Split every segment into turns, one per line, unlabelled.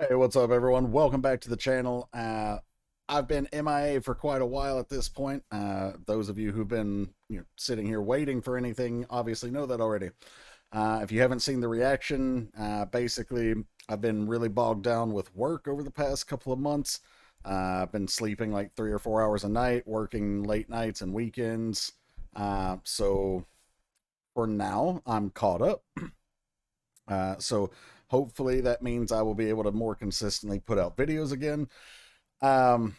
Hey, what's up, everyone? Welcome back to the channel. I've been MIA for quite a while at this point. Those of you who've been sitting here waiting for anything obviously know that already. If you haven't seen the reaction, basically, I've been really bogged down with work over the past couple of months. I've been sleeping like 3 or 4 hours a night, working late nights and weekends. So for now, I'm caught up. So hopefully that means I will be able to more consistently put out videos again. Um,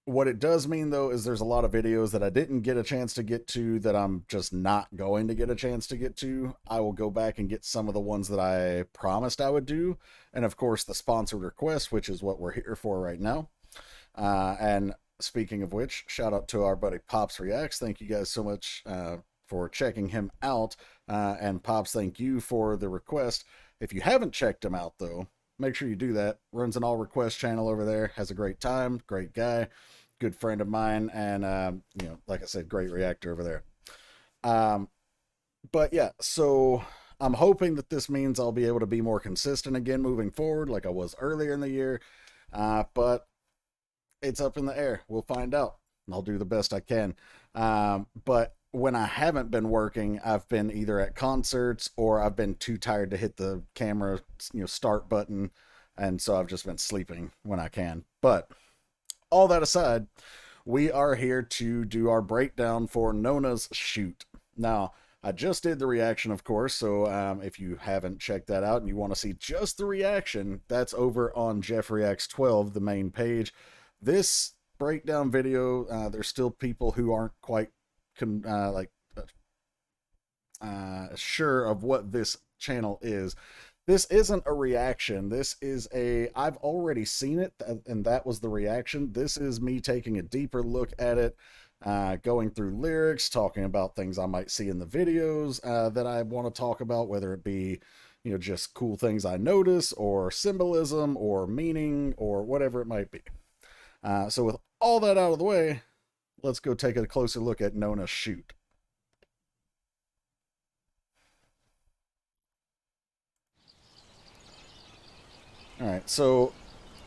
what it does mean though is there's a lot of videos that I didn't get a chance to get to that I'm just not going to get a chance to get to. I will go back and get some of the ones that I promised I would do. And of course the sponsored request, which is what we're here for right now. And speaking of which, shout out to our buddy Pops Reacts. Thank you guys so much for checking him out. And Pops, thank you for the request. If you haven't checked him out, though, make sure you do that. Runs an all request channel over there. Has a great time. Great guy. Good friend of mine. And, like I said, great reactor over there. But yeah, so I'm hoping that this means I'll be able to be more consistent again moving forward like I was earlier in the year. But it's up in the air. We'll find out. I'll do the best I can. But when I haven't been working, I've been either at concerts or I've been too tired to hit the camera, start button. And so I've just been sleeping when I can. But all that aside, we are here to do our breakdown for Nona's Shoot. Now, I just did the reaction, of course. So if you haven't checked that out and you want to see just the reaction, that's over on Jeff Reacts 12, the main page. This breakdown video, there's still people who aren't quite sure of what this channel is. This isn't a reaction. This is I've already seen it, and that was the reaction. This is me taking a deeper look at it, going through lyrics, talking about things I might see in the videos that I want to talk about, whether it be just cool things I notice or symbolism or meaning or whatever it might be. So with all that out of the way, let's go take a closer look at Nona's Shoot. All right, so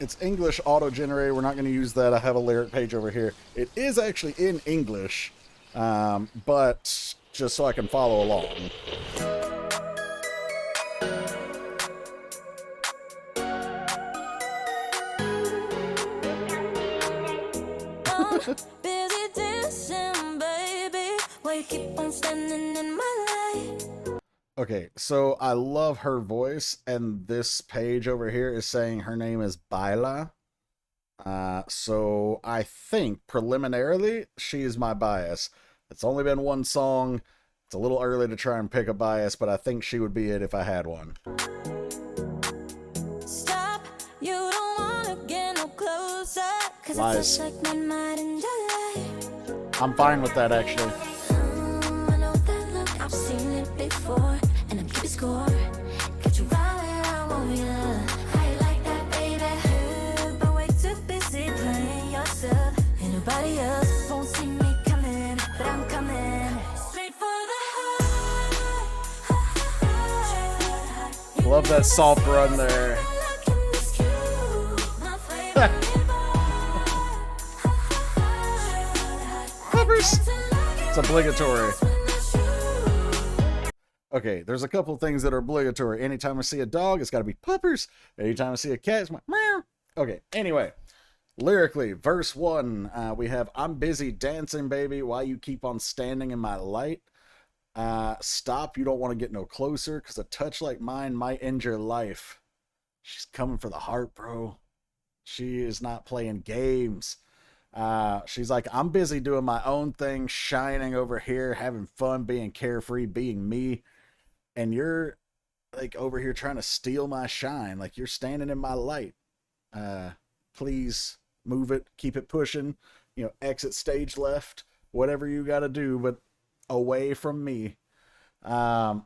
it's English auto-generated. We're not going to use that. I have a lyric page over here. It is actually in English, but just so I can follow along.
Busy dancing, baby. Why you keep on standing in my light?
Okay, so I love her voice, and this page over here is saying her name is Baila. So I think preliminarily she is my bias. It's only been one song. It's a little early to try and pick a bias, but I think she would be it if I had one.
Stop, you don't wanna get no closer.
Lies.
Like my mind in July.
I'm fine with that, actually.
I know that look, I've seen it before, and I'm keeping score. Get you right where I want you. How you like that, baby? But way too busy playing yourself. Ain't nobody else won't see me coming, but I'm coming straight for the heart.
Love that soft run there. It's obligatory. Okay, there's a couple things that are obligatory. Anytime I see a dog, it's got to be puppers. Anytime I see a cat, it's like, meow. Okay, anyway. Lyrically, verse 1, we have, I'm busy dancing, baby, while you keep on standing in my light. Stop, you don't want to get no closer, because a touch like mine might end your life. She's coming for the heart, bro. She is not playing games. She's like, I'm busy doing my own thing, shining over here, having fun, being carefree, being me. And you're like over here trying to steal my shine. Like, you're standing in my light. Please move it, keep it pushing, exit stage left, whatever you got to do, but away from me. And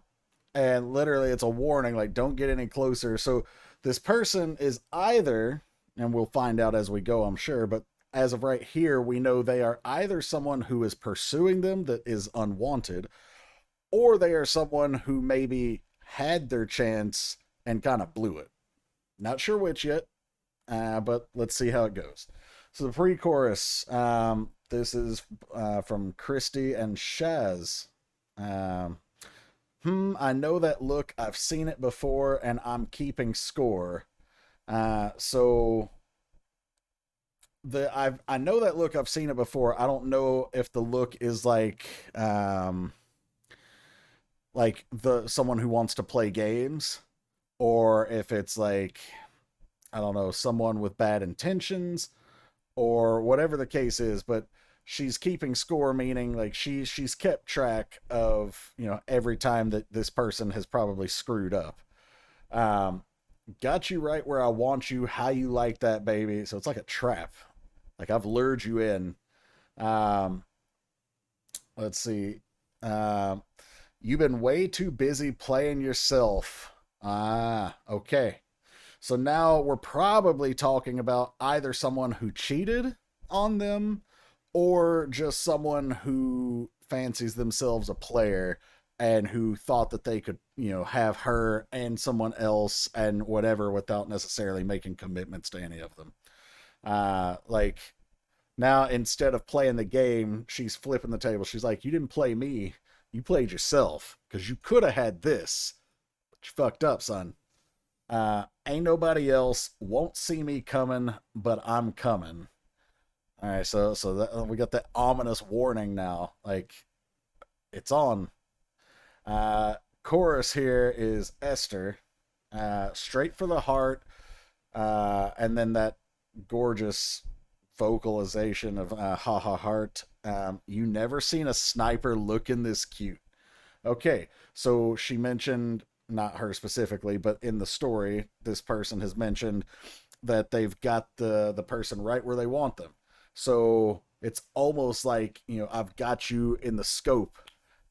literally it's a warning, like, don't get any closer. So this person is either, and we'll find out as we go, I'm sure, but as of right here, we know they are either someone who is pursuing them that is unwanted, or they are someone who maybe had their chance and kind of blew it. Not sure which yet, but let's see how it goes. So the pre-chorus, this is from Christy and Shaz. I know that look, I've seen it before, and I'm keeping score. So I know that look, I've seen it before. I don't know if the look is like the someone who wants to play games, or if it's like, I don't know, someone with bad intentions, or whatever the case is. But she's keeping score, meaning like she's kept track of, you know, every time that this person has probably screwed up. Got you right where I want you, how you like that, baby. So it's like a trap, like I've lured you in. Let's see. You've been way too busy playing yourself. Okay. So now we're probably talking about either someone who cheated on them, or just someone who fancies themselves a player and who thought that they could, you know, have her and someone else and whatever without necessarily making commitments to any of them. Like, now instead of playing the game, she's flipping the table. She's like, you didn't play me, you played yourself, because you could have had this, but you fucked up, son. Ain't nobody else, won't see me coming, but I'm coming. All right, so we got that ominous warning now, like it's on. Chorus here is Esther, straight for the heart, and then that gorgeous vocalization of ha ha heart. You never seen a sniper looking this cute. Okay, so she mentioned, not her specifically, but in the story, this person has mentioned that they've got the person right where they want them. So it's almost like, you know, I've got you in the scope.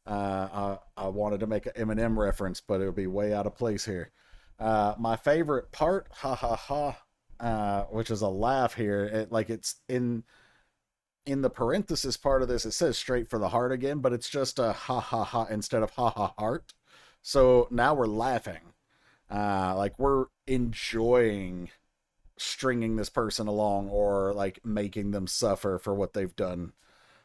I wanted to make an Eminem reference, but it would be way out of place here. My favorite part, ha ha ha, which is a laugh here. It's in the parenthesis part of this, it says straight for the heart again, but it's just a ha ha ha instead of ha ha heart. So now we're laughing. Like we're enjoying stringing this person along, or like making them suffer for what they've done.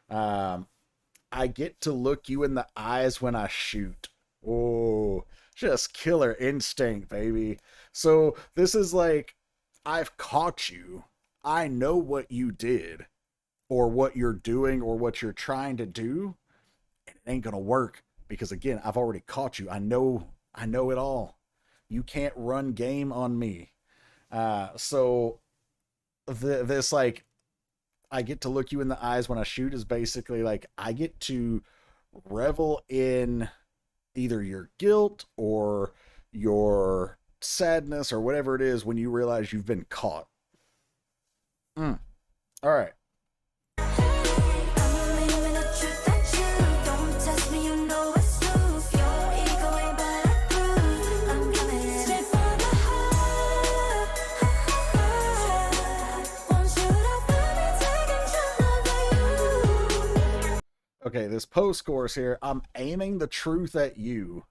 I get to look you in the eyes when I shoot. Oh, just killer instinct, baby. So this is like, I've caught you. I know what you did, or what you're doing, or what you're trying to do. And it ain't gonna work, because again, I've already caught you. I know it all. You can't run game on me. So this, like, I get to look you in the eyes when I shoot, is basically like, I get to revel in either your guilt or your sadness or whatever it is when you realize you've been caught. All right. Okay, this post chorus here, I'm aiming the truth at you.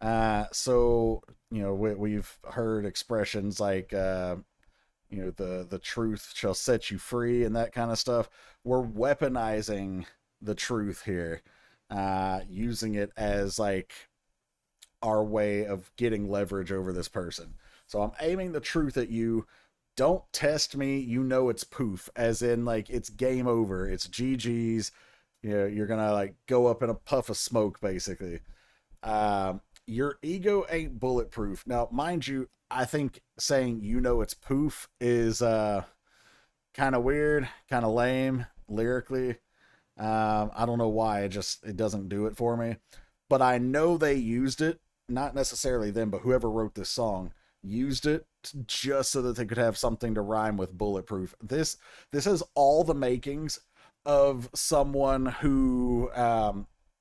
So, you know, we've heard expressions like, you know, the truth shall set you free and that kind of stuff. We're weaponizing the truth here, using it as like our way of getting leverage over this person. So I'm aiming the truth at you. Don't test me. You know it's poof, as in like it's game over. It's GG's. You know, you're gonna like go up in a puff of smoke, basically. Your ego ain't bulletproof. Now, mind you, I think saying you know it's poof is kind of weird, kind of lame lyrically. I don't know why, it doesn't do it for me. But I know they used it, not necessarily them, but whoever wrote this song used it just so that they could have something to rhyme with bulletproof. This has all the makings of someone who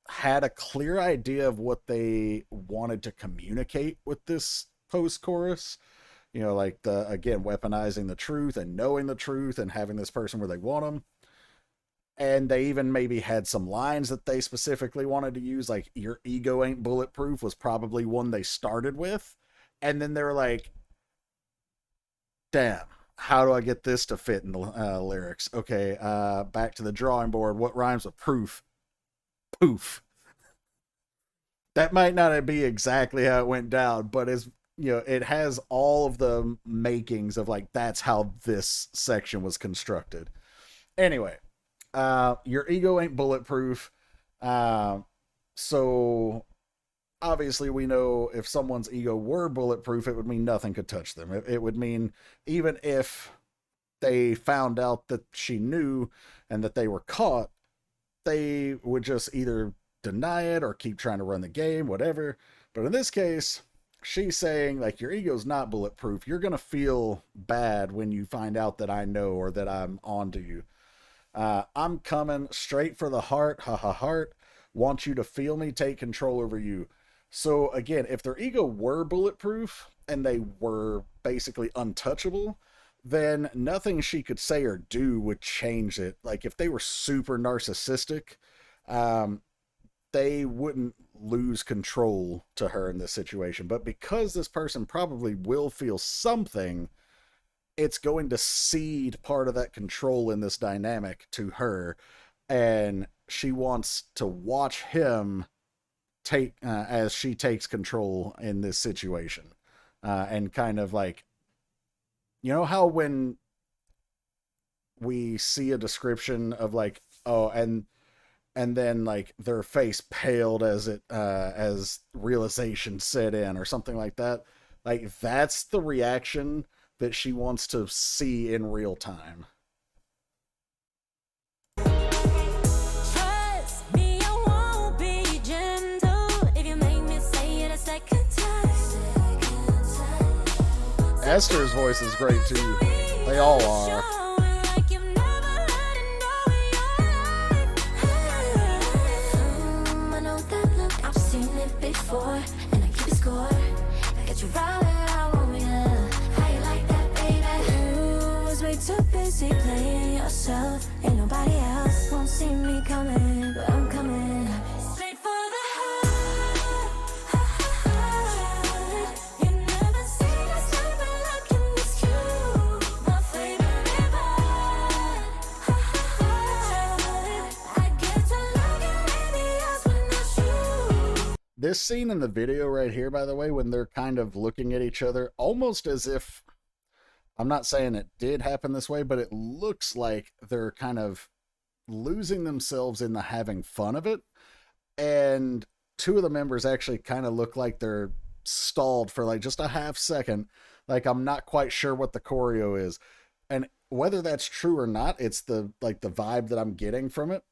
had a clear idea of what they wanted to communicate with this post-chorus. You know, like again, weaponizing the truth and knowing the truth and having this person where they want them. And they even maybe had some lines that they specifically wanted to use, like your ego ain't bulletproof was probably one they started with. And then they're like, damn, how do I get this to fit in the lyrics? Okay, back to the drawing board. What rhymes with proof? Poof. That might not be exactly how it went down, but it's, it has all of the makings of like that's how this section was constructed. Anyway, your ego ain't bulletproof. Uh, so obviously we know if someone's ego were bulletproof, it would mean nothing could touch them. It would mean even if they found out that she knew and that they were caught, they would just either deny it or keep trying to run the game, whatever. But in this case, she's saying, like, your ego's not bulletproof. You're going to feel bad when you find out that I know or that I'm onto you. I'm coming straight for the heart. Ha ha heart. Want you to feel me, take control over you. So again, if their ego were bulletproof and they were basically untouchable, then nothing she could say or do would change it. Like if they were super narcissistic, um, they wouldn't lose control to her in this situation. But because this person probably will feel something, it's going to cede part of that control in this dynamic to her. And she wants to watch him take as she takes control in this situation. And kind of like, how when we see a description of like, oh, and then like their face paled as it as realization set in or something like that, like that's the reaction that she wants to see in real time.
Trust me, I won't be gentle if you make me say it a second time.
Esther's voice is great too. They all are.
Like you've never had it all in your life. I know that look, I've seen it before, and I keep a score. I got you right where I want ya. How you like that, baby? You was way too busy playing yourself. Ain't nobody else won't see me coming, but I'm coming. Straight for the heart. You never seen a simple look in this cute. My favorite part. I get to look at any else when I shoot.
This scene in the video right here, by the way, when they're kind of looking at each other, almost as if, I'm not saying it did happen this way, but it looks like they're kind of losing themselves in the having fun of it. And two of the members actually kind of look like they're stalled for like just a half second. Like I'm not quite sure what the choreo is. And whether that's true or not, it's the vibe that I'm getting from it.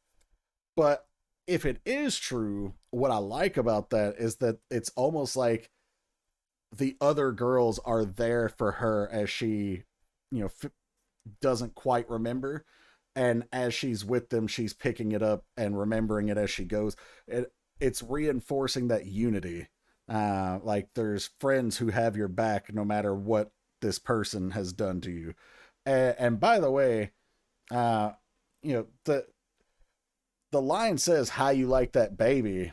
But if it is true, what I like about that is that it's almost like the other girls are there for her as she, doesn't quite remember. And as she's with them, she's picking it up and remembering it as she goes. It's reinforcing that unity. Like there's friends who have your back no matter what this person has done to you. And by the way, the line says how you like that baby,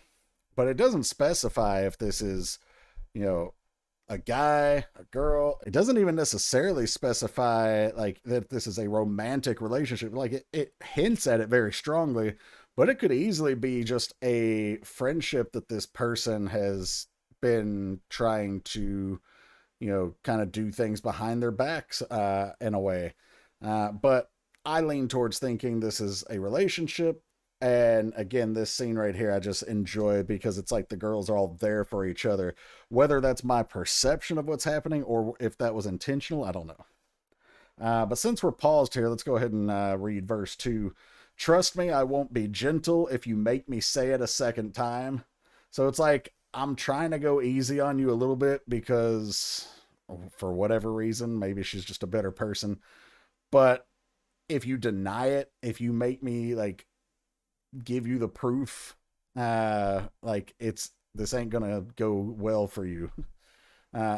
but it doesn't specify if this is, a guy, a girl. It doesn't even necessarily specify like that this is a romantic relationship. Like it hints at it very strongly, but it could easily be just a friendship that this person has been trying to, kind of do things behind their backs in a way. But I lean towards thinking this is a relationship. And again, this scene right here, I just enjoy because it's like the girls are all there for each other. Whether that's my perception of what's happening or if that was intentional, I don't know. But since we're paused here, let's go ahead and read verse 2. Trust me, I won't be gentle if you make me say it a second time. So it's like I'm trying to go easy on you a little bit because for whatever reason, maybe she's just a better person. But if you deny it, if you make me like give you the proof, like this ain't gonna go well for you.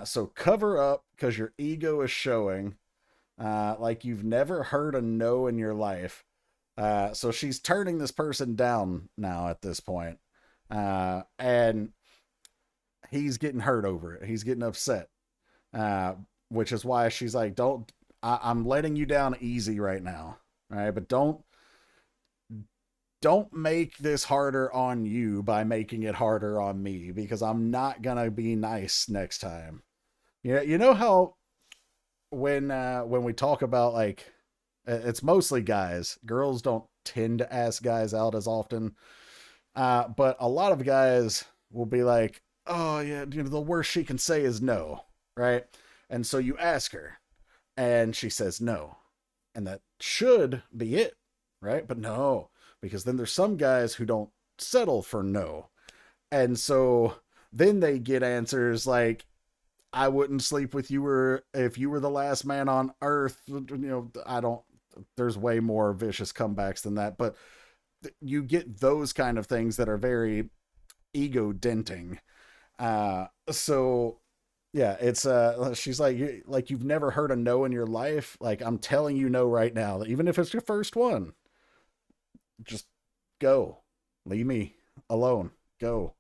So cover up because your ego is showing, like you've never heard a no in your life. So she's turning this person down now at this point. And he's getting hurt over it. He's getting upset. Which is why she's like, I'm letting you down easy right now. All right, but don't make this harder on you by making it harder on me, because I'm not gonna be nice next time. Yeah, you know how when we talk about, like, it's mostly guys. Girls don't tend to ask guys out as often. But a lot of guys will be like, "Oh yeah, you know, the worst she can say is no," right? And so you ask her, and she says no, and that should be it, right? But no, because then there's some guys who don't settle for no, and so then they get answers like, "I wouldn't sleep with you or if you were the last man on earth." You know, I don't. There's way more vicious comebacks than that, but you get those kind of things that are very ego denting. So yeah, it's she's like, "You've never heard a no in your life. Like, I'm telling you no right now. Even if it's your first one, just go. Leave me alone. Go."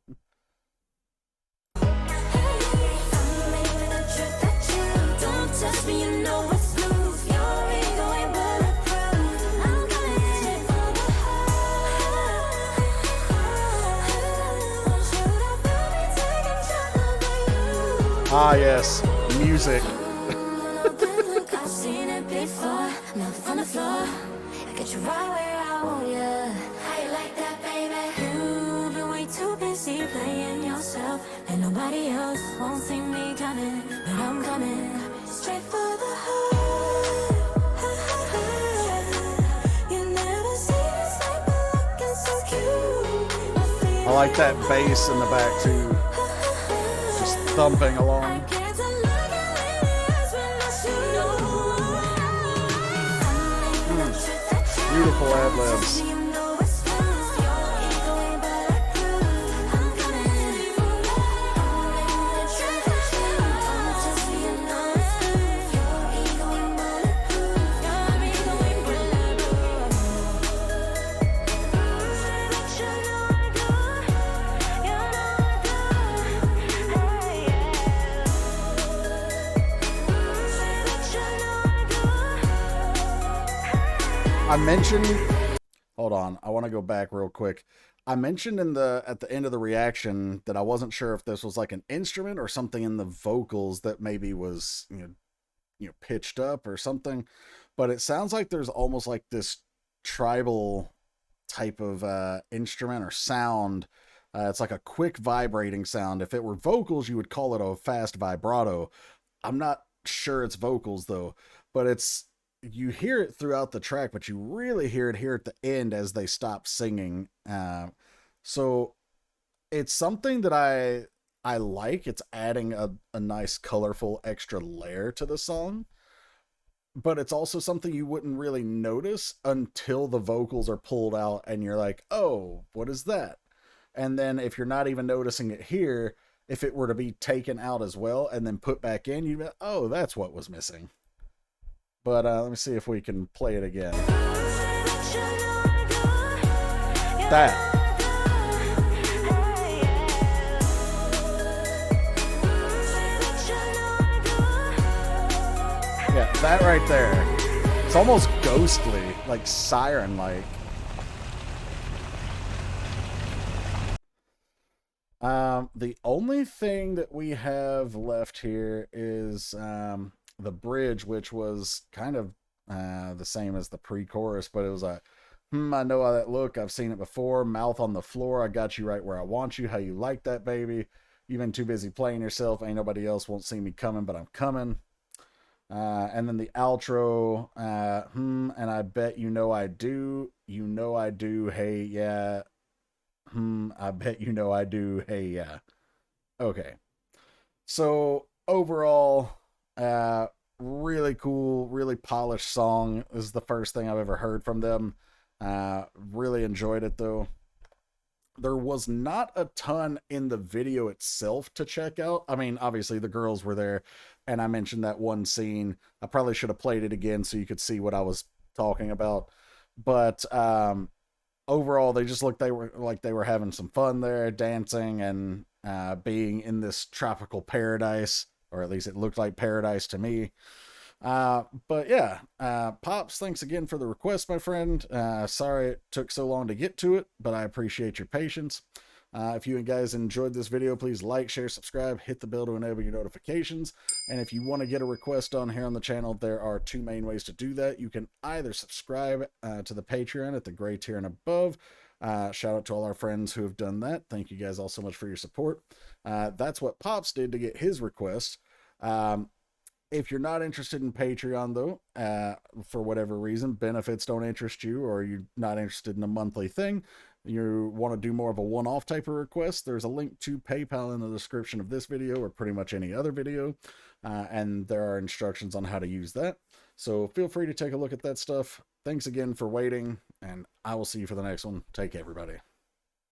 Ah, yes, music.
I've seen it before. Enough on the floor. I get you right where I want you. How you like that, baby? You've been way too busy playing yourself, and nobody else won't see me coming, but I'm coming straight for the heart. You never see this type of looking so cute.
I like that bass in the back too, just thumping along. Beautiful ad-libs. I mentioned, hold on, I want to go back real quick. I mentioned at the end of the reaction that I wasn't sure if this was like an instrument or something in the vocals that maybe was, pitched up or something, but it sounds like there's almost like this tribal type of instrument or sound. It's like a quick vibrating sound. If it were vocals, you would call it a fast vibrato. I'm not sure it's vocals though, but you hear it throughout the track, but you really hear it here at the end as they stop singing. So it's something that I like. It's adding a nice, colorful extra layer to the song, but it's also something you wouldn't really notice until the vocals are pulled out and you're like, "Oh, what is that?" And then if you're not even noticing it here, if it were to be taken out as well and then put back in, you'd be like, "Oh, that's what was missing." But let me see if we can play it again. That. Yeah, that right there. It's almost ghostly, like siren-like. The only thing that we have left here is the bridge, which was kind of the same as the pre-chorus, but it was a, "I know how that look. I've seen it before. Mouth on the floor. I got you right where I want you. How you like that, baby? You've been too busy playing yourself. Ain't nobody else won't see me coming, but I'm coming." And then the outro, "And I bet you know I do. You know I do. Hey, yeah. I bet you know I do. Hey, yeah." Okay. So overall, really cool, really polished song. This is the first thing I've ever heard from them. Really enjoyed it though. There was not a ton in the video itself to check out. I mean, obviously the girls were there, and I mentioned that one scene. I probably should have played it again so you could see what I was talking about. But overall, they just looked they were having some fun there, dancing and being in this tropical paradise, or at least it looked like paradise to me. But yeah, Pops, thanks again for the request, my friend. Sorry it took so long to get to it, but I appreciate your patience. If you guys enjoyed this video, please like, share, subscribe, hit the bell to enable your notifications. And if you want to get a request on here on the channel, there are two main ways to do that. You can either subscribe to the Patreon at the gray tier and above. Shout out to all our friends who have done that. Thank you guys all so much for your support. That's what Pops did to get his request. If you're not interested in Patreon, though, for whatever reason, benefits don't interest you, or you're not interested in a monthly thing, you want to do more of a one-off type of request, there's a link to PayPal in the description of this video, or pretty much any other video, and there are instructions on how to use that. So feel free to take a look at that stuff. Thanks again for waiting, and I will see you for the next one. Take care, everybody.